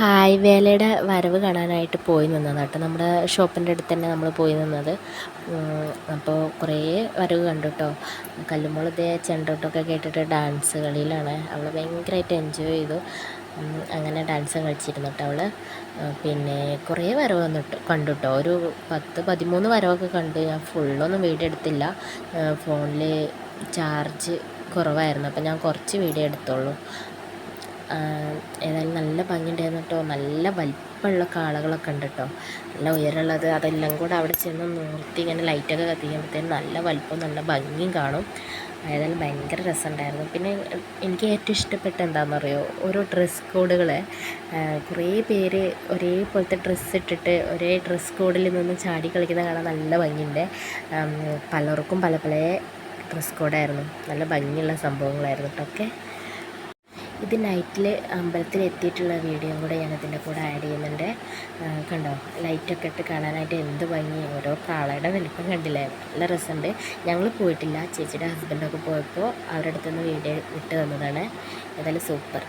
Hi വേലയുടെ വരവ് കാണാനായിട്ട് പോയി നിന്നതാണ് കേട്ടോ. നമ്മുടെ ഷോപ്പിൻ്റെ അടുത്ത് തന്നെ നമ്മൾ പോയി നിന്നത്. അപ്പോൾ കുറേ വരവ് കണ്ടു കേട്ടോ. കല്ലുമോൾ ഇതേ ചെണ്ടോട്ടൊക്കെ കേട്ടിട്ട് ഡാൻസ് കളിയിലാണ്. അവൾ ഭയങ്കരമായിട്ട് എൻജോയ് ചെയ്തു. അങ്ങനെ ഡാൻസ് കളിച്ചിരുന്നു കേട്ടോ അവൾ. പിന്നെ കുറേ വരവ് വന്നിട്ട് കണ്ടു കേട്ടോ. ഒരു 10-13 വരവൊക്കെ കണ്ട്. ഞാൻ ഫുള്ളൊന്നും വീഡിയോ എടുത്തില്ല. ഫോണിൽ ചാർജ് കുറവായിരുന്നു, അപ്പോൾ ഞാൻ കുറച്ച് വീഡിയോ എടുത്തോളൂ. ഏതായാലും നല്ല ഭംഗിയുണ്ടായിരുന്നു കേട്ടോ. നല്ല വലിപ്പമുള്ള കാളകളൊക്കെ ഉണ്ട് കേട്ടോ. നല്ല ഉയരമുള്ളത്. അതെല്ലാം കൂടെ അവിടെ ചെന്ന് നിർത്തി ഇങ്ങനെ ലൈറ്റൊക്കെ കത്തിക്കുമ്പോഴത്തേനും നല്ല വലിപ്പം നല്ല ഭംഗിയും കാണും. ഏതായാലും ഭയങ്കര രസമുണ്ടായിരുന്നു. പിന്നെ എനിക്ക് ഏറ്റവും ഇഷ്ടപ്പെട്ട എന്താണെന്നറിയോ, ഓരോ ഡ്രസ് കോഡുകൾ. കുറേ പേര് ഒരേപോലത്തെ ഡ്രസ്സ് ഇട്ടിട്ട് ഒരേ ഡ്രസ് കോഡിൽ നിന്ന് ചാടി കളിക്കുന്ന കാണാൻ നല്ല ഭംഗിയുണ്ട്. പലർക്കും പല പല ഡ്രസ് കോഡായിരുന്നു. നല്ല ഭംഗിയുള്ള സംഭവങ്ങളായിരുന്നു കേട്ടോ ഒക്കെ. ഇത് നൈറ്റിൽ അമ്പലത്തിൽ എത്തിയിട്ടുള്ള വീഡിയോ കൂടെ ഞാൻ ഇതിൻ്റെ കൂടെ ആഡ് ചെയ്യുന്നുണ്ട്. കണ്ടോ, ലൈറ്റൊക്കെ ഇട്ട് കാണാനായിട്ട് എന്ത് ഭംഗി. ഓരോ കാളയുടെ വലിപ്പം കണ്ടില്ലേ, നല്ല രസമുണ്ട്. ഞങ്ങൾ പോയിട്ടില്ല, ചേച്ചിയുടെ ഹസ്ബൻഡൊക്കെ പോയപ്പോൾ അവരുടെ അടുത്തുനിന്ന് വീഡിയോ ഇട്ട് തന്നതാണ്. ഏതായാലും സൂപ്പർ.